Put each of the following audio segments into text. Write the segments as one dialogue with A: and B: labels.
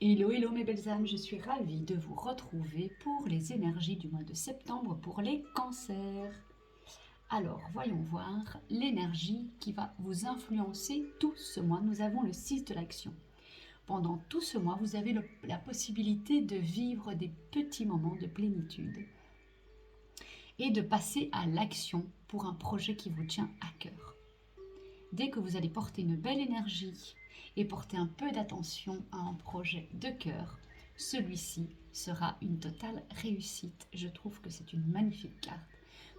A: Hello, hello mes belles âmes, je suis ravie de vous retrouver pour les énergies du mois de septembre pour les cancers. Alors, voyons voir l'énergie qui va vous influencer tout ce mois. Nous avons le 6 de l'action. Pendant tout ce mois, vous avez la possibilité de vivre des petits moments de plénitude et de passer à l'action pour un projet qui vous tient à cœur. Dès que vous allez porter une belle énergie et porter un peu d'attention à un projet de cœur, celui-ci sera une totale réussite. Je trouve que c'est une magnifique carte.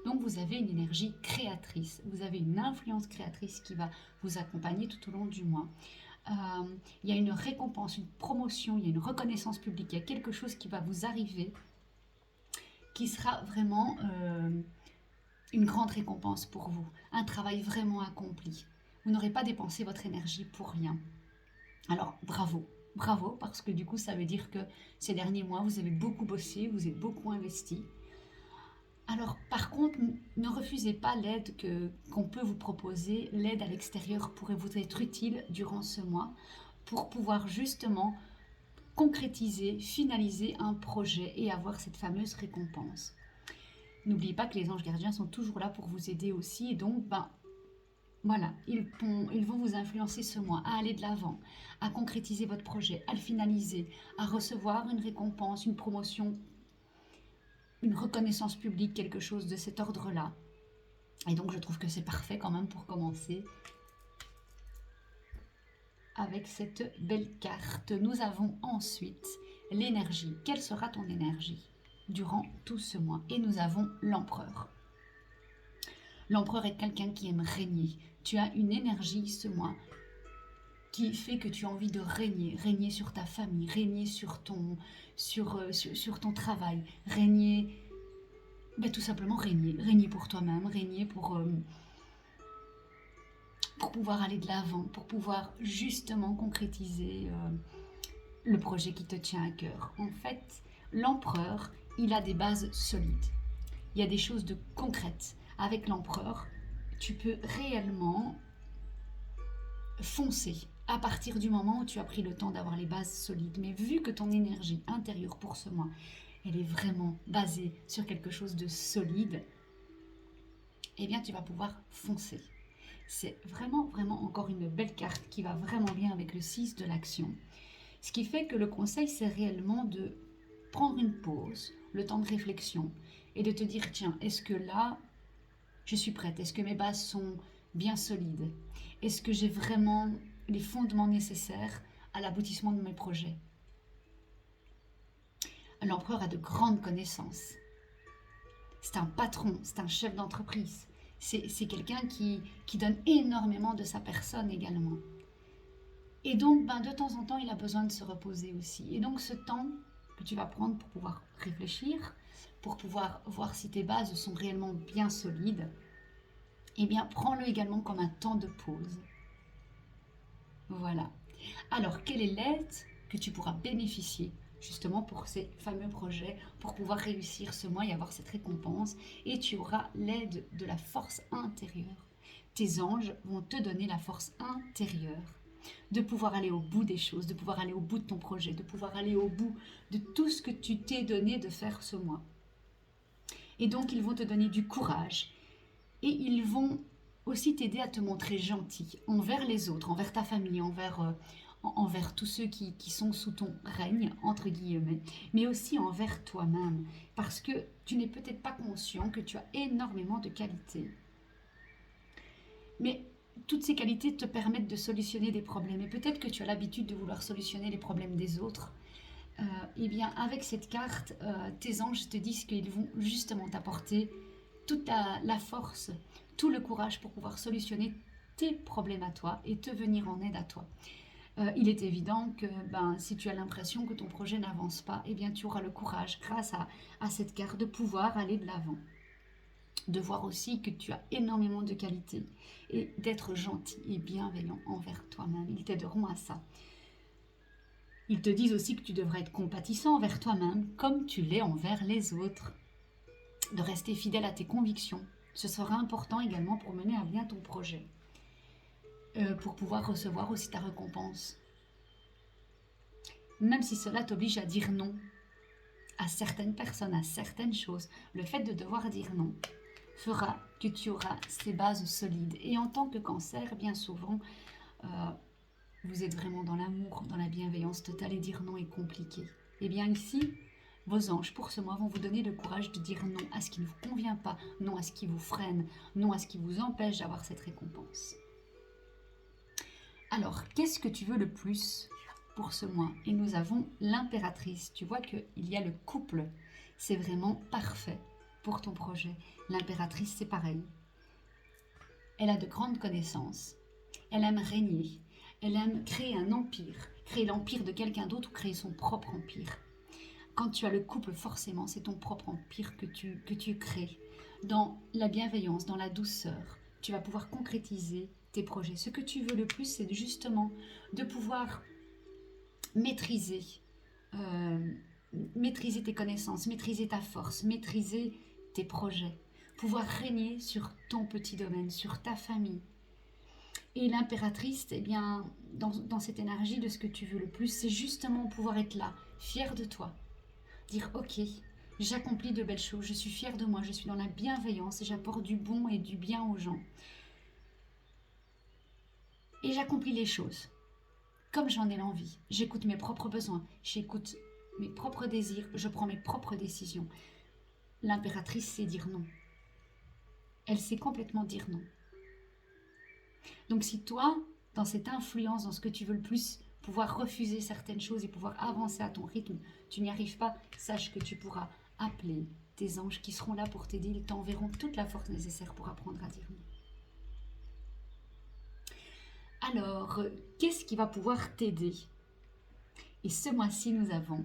A: Donc vous avez une énergie créatrice, vous avez une influence créatrice qui va vous accompagner tout au long du mois. Il y a une récompense, une promotion, il y a une reconnaissance publique, il y a quelque chose qui va vous arriver qui sera vraiment une grande récompense pour vous, un travail vraiment accompli. Vous n'aurez pas dépensé votre énergie pour rien. Alors bravo, bravo, parce que du coup ça veut dire que ces derniers mois vous avez beaucoup bossé, vous êtes beaucoup investi. Alors par contre, ne refusez pas l'aide qu'on peut vous proposer. L'aide à l'extérieur pourrait vous être utile durant ce mois pour pouvoir justement concrétiser, finaliser un projet et avoir cette fameuse récompense. N'oubliez pas que les anges gardiens sont toujours là pour vous aider aussi et donc voilà, ils vont vous influencer ce mois à aller de l'avant, à concrétiser votre projet, à le finaliser, à recevoir une récompense, une promotion, une reconnaissance publique, quelque chose de cet ordre-là. Et donc je trouve que c'est parfait quand même pour commencer avec cette belle carte. Nous avons ensuite l'énergie. Quelle sera ton énergie durant tout ce mois? Et nous avons l'empereur. L'empereur est quelqu'un qui aime régner. Tu as une énergie ce mois qui fait que tu as envie de régner, régner sur ta famille, régner sur ton travail, régner, tout simplement régner, régner pour toi-même, régner pour pouvoir aller de l'avant, pour pouvoir justement concrétiser le projet qui te tient à cœur. En fait, l'empereur, il a des bases solides. Il y a des choses de concrètes. Avec l'empereur, tu peux réellement foncer à partir du moment où tu as pris le temps d'avoir les bases solides. Mais vu que ton énergie intérieure pour ce mois, elle est vraiment basée sur quelque chose de solide, eh bien tu vas pouvoir foncer. C'est vraiment, vraiment encore une belle carte qui va vraiment bien avec le 6 de l'action. Ce qui fait que le conseil, c'est réellement de prendre une pause, le temps de réflexion, et de te dire, tiens, est-ce que là, je suis prête? Est-ce que mes bases sont bien solides? Est-ce que j'ai vraiment les fondements nécessaires à l'aboutissement de mes projets? L'empereur a de grandes connaissances. C'est un patron, c'est un chef d'entreprise. C'est quelqu'un qui donne énormément de sa personne également. Et donc, de temps en temps, il a besoin de se reposer aussi. Et donc, ce temps que tu vas prendre pour pouvoir réfléchir, pour pouvoir voir si tes bases sont réellement bien solides, eh bien, prends-le également comme un temps de pause. Voilà. Alors, quelle est l'aide que tu pourras bénéficier justement pour ces fameux projets, pour pouvoir réussir ce mois et avoir cette récompense? Et tu auras l'aide de la force intérieure. Tes anges vont te donner la force intérieure de pouvoir aller au bout des choses, de pouvoir aller au bout de ton projet, de pouvoir aller au bout de tout ce que tu t'es donné de faire ce mois. Et donc, ils vont te donner du courage et ils vont aussi t'aider à te montrer gentil envers les autres, envers ta famille, envers tous ceux qui sont sous ton règne, entre guillemets, mais aussi envers toi-même, parce que tu n'es peut-être pas conscient que tu as énormément de qualités. Mais toutes ces qualités te permettent de solutionner des problèmes. Et peut-être que tu as l'habitude de vouloir solutionner les problèmes des autres. Eh bien, avec cette carte, tes anges te disent qu'ils vont justement t'apporter toute la force, tout le courage pour pouvoir solutionner tes problèmes à toi et te venir en aide à toi. Il est évident que si tu as l'impression que ton projet n'avance pas, eh bien tu auras le courage, grâce à cette carte, de pouvoir aller de l'avant. De voir aussi que tu as énormément de qualités et d'être gentil et bienveillant envers toi-même. Ils t'aideront à ça. Ils te disent aussi que tu devrais être compatissant envers toi-même comme tu l'es envers les autres. De rester fidèle à tes convictions. Ce sera important également pour mener à bien ton projet. Pour pouvoir recevoir aussi ta récompense. même si cela t'oblige à dire non à certaines personnes, à certaines choses. Le fait de devoir dire non fera que tu auras ces bases solides. Et en tant que Cancer, bien souvent, euh, vous êtes vraiment dans l'amour, dans la bienveillance totale et dire non est compliqué. Et bien ici, vos anges pour ce mois vont vous donner le courage de dire non à ce qui ne vous convient pas, non à ce qui vous freine, non à ce qui vous empêche d'avoir cette récompense. Alors, qu'est-ce que tu veux le plus pour ce mois? Et nous avons l'impératrice. Tu vois qu'il y a le couple. C'est vraiment parfait pour ton projet. L'impératrice, c'est pareil. Elle a de grandes connaissances. Elle aime régner. Elle aime créer un empire. Créer l'empire de quelqu'un d'autre ou créer son propre empire. Quand tu as le couple, forcément, c'est ton propre empire que tu crées. Dans la bienveillance, dans la douceur, tu vas pouvoir concrétiser tes projets. Ce que tu veux le plus, c'est justement de pouvoir maîtriser, maîtriser tes connaissances, maîtriser ta force, maîtriser tes projets, pouvoir régner sur ton petit domaine, sur ta famille. Et l'impératrice, eh bien, dans cette énergie de ce que tu veux le plus, c'est justement pouvoir être là, fier de toi, dire ok, j'accomplis de belles choses, je suis fière de moi, je suis dans la bienveillance et j'apporte du bon et du bien aux gens. Et j'accomplis les choses comme j'en ai l'envie. J'écoute mes propres besoins, j'écoute mes propres désirs, je prends mes propres décisions. L'impératrice sait dire non. Elle sait complètement dire non. Donc si toi, dans cette influence, dans ce que tu veux le plus, pouvoir refuser certaines choses et pouvoir avancer à ton rythme, tu n'y arrives pas, sache que tu pourras appeler tes anges qui seront là pour t'aider, ils t'enverront toute la force nécessaire pour apprendre à dire non. Alors, qu'est-ce qui va pouvoir t'aider? Et ce mois-ci, nous avons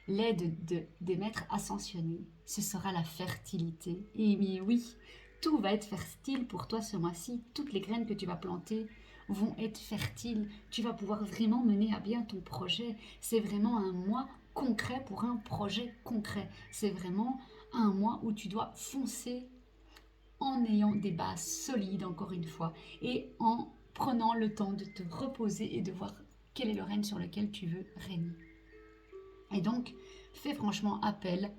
A: l'aide des maîtres ascensionnés. Ce sera la fertilité. Et bien oui, tout va être fertile pour toi ce mois-ci. Toutes les graines que tu vas planter vont être fertiles. Tu vas pouvoir vraiment mener à bien ton projet. C'est vraiment un mois concret pour un projet concret. C'est vraiment un mois où tu dois foncer en ayant des bases solides, encore une fois, et en prenant le temps de te reposer et de voir quel est le règne sur lequel tu veux régner. Et donc, fais franchement appel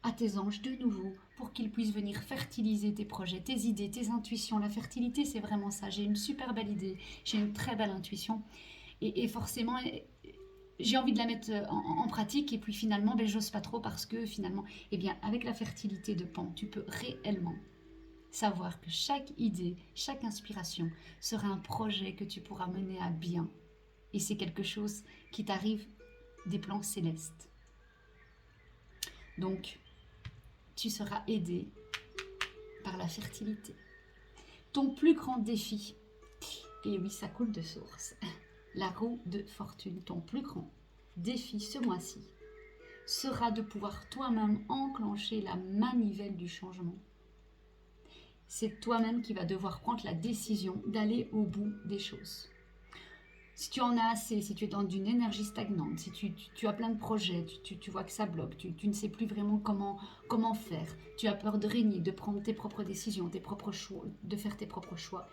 A: à tes anges de nouveau pour qu'ils puissent venir fertiliser tes projets, tes idées, tes intuitions. La fertilité, c'est vraiment ça. J'ai une super belle idée, j'ai une très belle intuition. Et forcément, j'ai envie de la mettre en pratique. Et puis finalement, j'ose pas trop parce que finalement, eh bien, avec la fertilité de Pan, tu peux réellement savoir que chaque idée, chaque inspiration sera un projet que tu pourras mener à bien. Et c'est quelque chose qui t'arrive des plans célestes. Donc, tu seras aidé par la fertilité. Ton plus grand défi, et oui, ça coule de source, la roue de fortune, ton plus grand défi ce mois-ci sera de pouvoir toi-même enclencher la manivelle du changement. C'est toi-même qui vas devoir prendre la décision d'aller au bout des choses. Si tu en as assez, si tu es dans une énergie stagnante, si tu as plein de projets, tu vois que ça bloque, tu ne sais plus vraiment comment faire, tu as peur de régner, de prendre tes propres décisions, tes propres choix, de faire tes propres choix,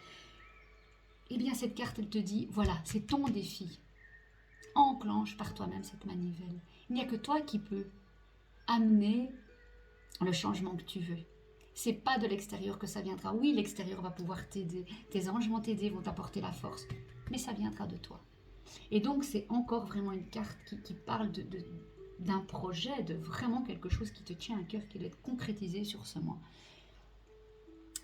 A: eh bien cette carte, elle te dit, voilà, c'est ton défi. Enclenche par toi-même cette manivelle. Il n'y a que toi qui peux amener le changement que tu veux. C'est pas de l'extérieur que ça viendra. Oui, l'extérieur va pouvoir t'aider, tes anges vont t'aider, vont t'apporter la force, mais ça viendra de toi. Et donc c'est encore vraiment une carte qui parle d'un projet, de vraiment quelque chose qui te tient à cœur, qui doit être concrétisé sur ce mois.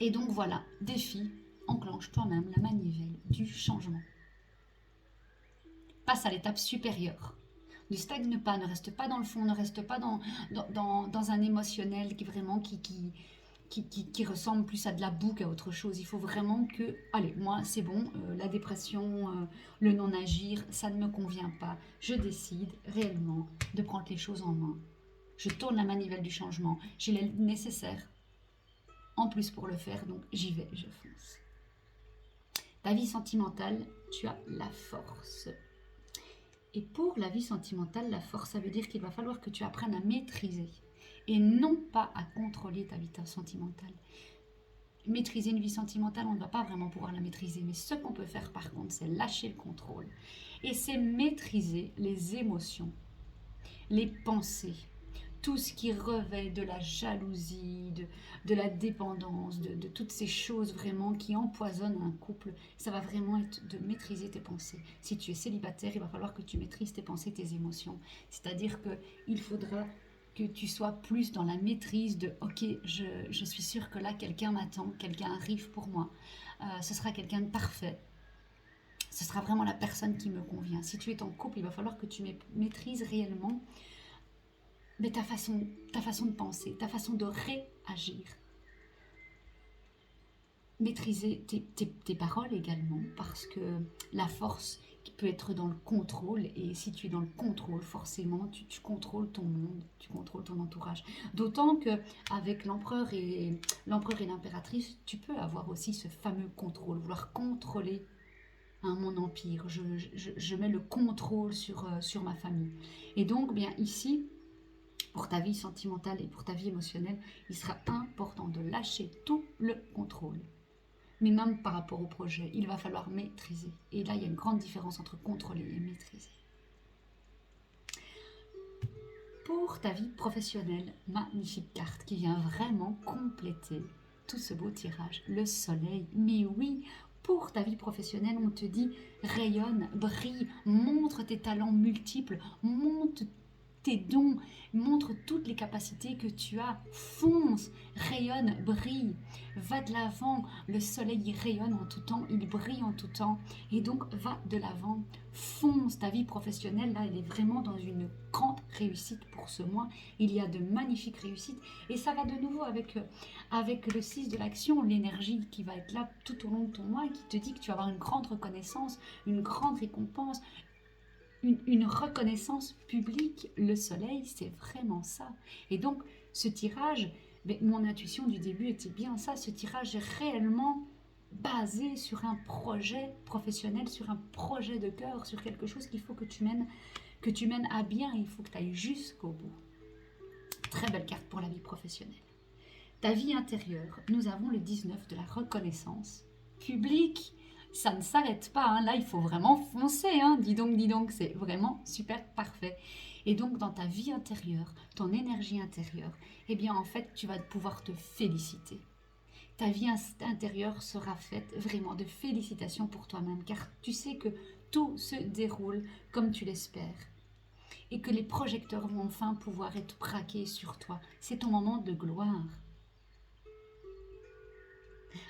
A: Et donc voilà, défi, enclenche toi-même la manivelle du changement. Passe à l'étape supérieure. Ne stagne pas, ne reste pas dans le fond, ne reste pas dans un émotionnel qui ressemble plus à de la boue qu'à autre chose. Il faut vraiment que, allez, moi c'est bon, la dépression, le non-agir, ça ne me convient pas. Je décide réellement de prendre les choses en main. Je tourne la manivelle du changement. J'ai l'aide nécessaire en plus pour le faire, donc j'y vais, je fonce. Ta vie sentimentale, tu as la force. Et pour la vie sentimentale, la force, ça veut dire qu'il va falloir que tu apprennes à maîtriser et non pas à contrôler ta vie sentimentale. maîtriser une vie sentimentale, on ne va pas vraiment pouvoir la maîtriser. Mais ce qu'on peut faire par contre, c'est lâcher le contrôle. Et c'est maîtriser les émotions, les pensées, tout ce qui revêt de la jalousie, de la dépendance, de toutes ces choses vraiment qui empoisonnent un couple. Ça va vraiment être de maîtriser tes pensées. Si tu es célibataire, il va falloir que tu maîtrises tes pensées, tes émotions. C'est-à-dire qu'il faudra que tu sois plus dans la maîtrise de ok, je suis sûre que là quelqu'un m'attend, quelqu'un arrive pour moi, ce sera quelqu'un de parfait, ce sera vraiment la personne qui me convient. Si tu es en couple, il va falloir que tu maîtrises réellement mais ta façon de penser, ta façon de réagir. Maîtriser tes paroles également, parce que la force qui peut être dans le contrôle, et si tu es dans le contrôle, forcément, tu contrôles ton monde, tu contrôles ton entourage. D'autant qu'avec l'empereur et l'impératrice, tu peux avoir aussi ce fameux contrôle, vouloir contrôler mon empire. Je mets le contrôle sur ma famille. Et donc, bien ici, pour ta vie sentimentale et pour ta vie émotionnelle, il sera important de lâcher tout le contrôle. Mais même par rapport au projet, il va falloir maîtriser. Et là, il y a une grande différence entre contrôler et maîtriser. Pour ta vie professionnelle, magnifique carte qui vient vraiment compléter tout ce beau tirage. Le soleil, mais oui, pour ta vie professionnelle, on te dit rayonne, brille, montre tes talents multiples, montre tes dons, montre toutes les capacités que tu as, fonce, rayonne, brille, va de l'avant, le soleil il rayonne en tout temps, il brille en tout temps, et donc va de l'avant, fonce, ta vie professionnelle, là elle est vraiment dans une grande réussite pour ce mois, il y a de magnifiques réussites, et ça va de nouveau avec le 6 de l'action, l'énergie qui va être là tout au long de ton mois, et qui te dit que tu vas avoir une grande reconnaissance, une grande récompense, une reconnaissance publique. Le soleil, c'est vraiment ça. Et donc, ce tirage, mon intuition du début était bien ça. Ce tirage est réellement basé sur un projet professionnel, sur un projet de cœur, sur quelque chose qu'il faut que tu mènes à bien. Il faut que tu ailles jusqu'au bout. Très belle carte pour la vie professionnelle. Ta vie intérieure, nous avons le 19 de la reconnaissance publique. Ça ne s'arrête pas, hein. Là il faut vraiment foncer, hein. Dis donc, c'est vraiment super parfait. Et donc dans ta vie intérieure, ton énergie intérieure, eh bien en fait tu vas pouvoir te féliciter. Ta vie intérieure sera faite vraiment de félicitations pour toi-même, car tu sais que tout se déroule comme tu l'espères. Et que les projecteurs vont enfin pouvoir être braqués sur toi. C'est ton moment de gloire.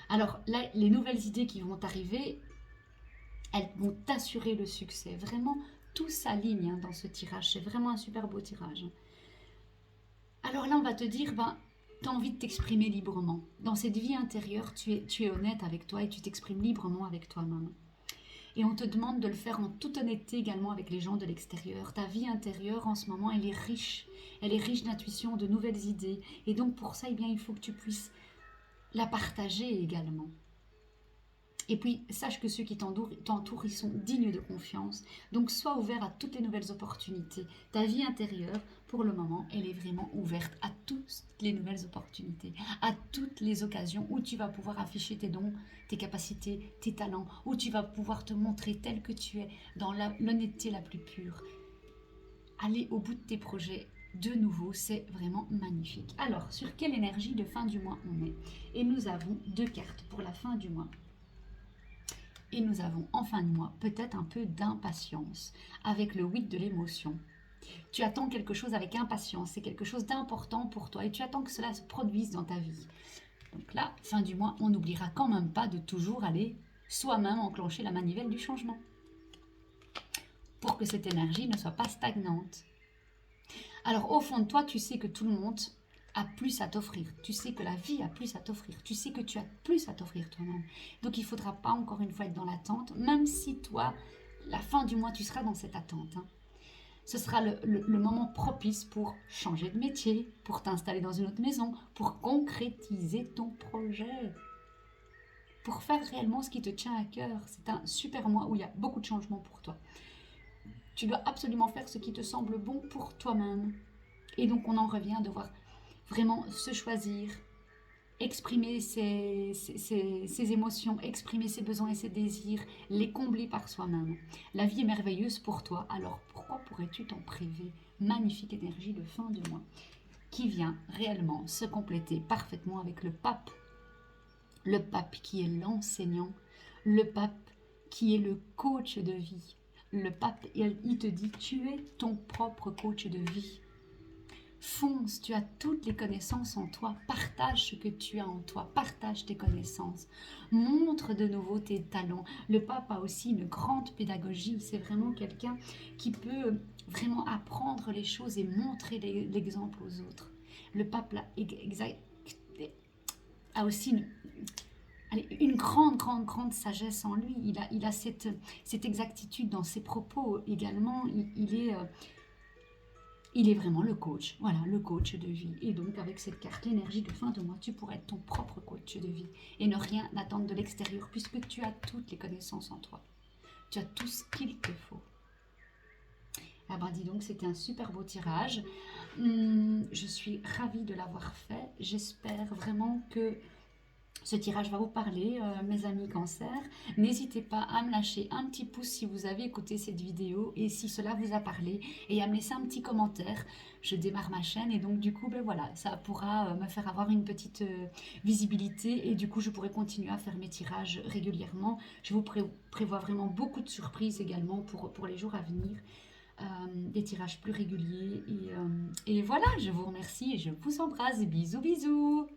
A: Alors là, les nouvelles idées qui vont arriver, elles vont t'assurer le succès. Vraiment, tout s'aligne dans ce tirage. C'est vraiment un super beau tirage. Alors là, on va te dire, tu as envie de t'exprimer librement. Dans cette vie intérieure, tu es honnête avec toi et tu t'exprimes librement avec toi-même. Et on te demande de le faire en toute honnêteté également avec les gens de l'extérieur. Ta vie intérieure, en ce moment, elle est riche. Elle est riche d'intuition, de nouvelles idées. Et donc, pour ça, eh bien, il faut que tu puisses la partager également. Et puis, sache que ceux qui t'entourent, ils sont dignes de confiance. Donc, sois ouvert à toutes les nouvelles opportunités. Ta vie intérieure, pour le moment, elle est vraiment ouverte à toutes les nouvelles opportunités, à toutes les occasions où tu vas pouvoir afficher tes dons, tes capacités, tes talents, où tu vas pouvoir te montrer tel que tu es, dans l'honnêteté la plus pure. Aller au bout de tes projets, de nouveau, c'est vraiment magnifique. Alors, sur quelle énergie de fin du mois on est? Et nous avons 2 cartes pour la fin du mois. Et nous avons en fin de mois peut-être un peu d'impatience avec le 8 de l'émotion. Tu attends quelque chose avec impatience, c'est quelque chose d'important pour toi et tu attends que cela se produise dans ta vie. Donc là, fin du mois, on n'oubliera quand même pas de toujours aller soi-même enclencher la manivelle du changement pour que cette énergie ne soit pas stagnante. Alors au fond de toi, tu sais que tout le monde a plus à t'offrir. Tu sais que la vie a plus à t'offrir. Tu sais que tu as plus à t'offrir toi-même. Donc il ne faudra pas encore une fois être dans l'attente, même si toi, la fin du mois, tu seras dans cette attente. Ce sera le moment propice pour changer de métier, pour t'installer dans une autre maison, pour concrétiser ton projet, pour faire réellement ce qui te tient à cœur. C'est un super mois où il y a beaucoup de changements pour toi. Tu dois absolument faire ce qui te semble bon pour toi-même. Et donc on en revient à devoir vraiment se choisir exprimer ses émotions, exprimer ses besoins et ses désirs, les combler par soi-même. La vie est merveilleuse pour toi, alors pourquoi pourrais-tu t'en priver? Magnifique énergie de fin de mois qui vient réellement se compléter parfaitement avec le pape. Le pape qui est l'enseignant, le pape qui est le coach de vie. Le pape, il te dit, tu es ton propre coach de vie. Fonce, tu as toutes les connaissances en toi, partage ce que tu as en toi, partage tes connaissances, montre de nouveau tes talents. Le pape a aussi une grande pédagogie, c'est vraiment quelqu'un qui peut vraiment apprendre les choses et montrer l'exemple aux autres. Le pape a aussi une grande sagesse en lui, il a cette exactitude dans ses propos également, il est vraiment le coach, voilà, le coach de vie. Et donc avec cette carte, l'énergie de fin de mois, tu pourrais être ton propre coach de vie et ne rien attendre de l'extérieur puisque tu as toutes les connaissances en toi. Tu as tout ce qu'il te faut. Ah ben dis donc, c'était un super beau tirage. Je suis ravie de l'avoir fait. J'espère vraiment que ce tirage va vous parler, mes amis cancer. N'hésitez pas à me lâcher un petit pouce si vous avez écouté cette vidéo et si cela vous a parlé et à me laisser un petit commentaire. Je démarre ma chaîne et donc du coup, ben voilà, ça pourra me faire avoir une petite visibilité et du coup, je pourrai continuer à faire mes tirages régulièrement. Je vous prévois vraiment beaucoup de surprises également pour les jours à venir. Des tirages plus réguliers et voilà, je vous remercie et je vous embrasse. Bisous bisous.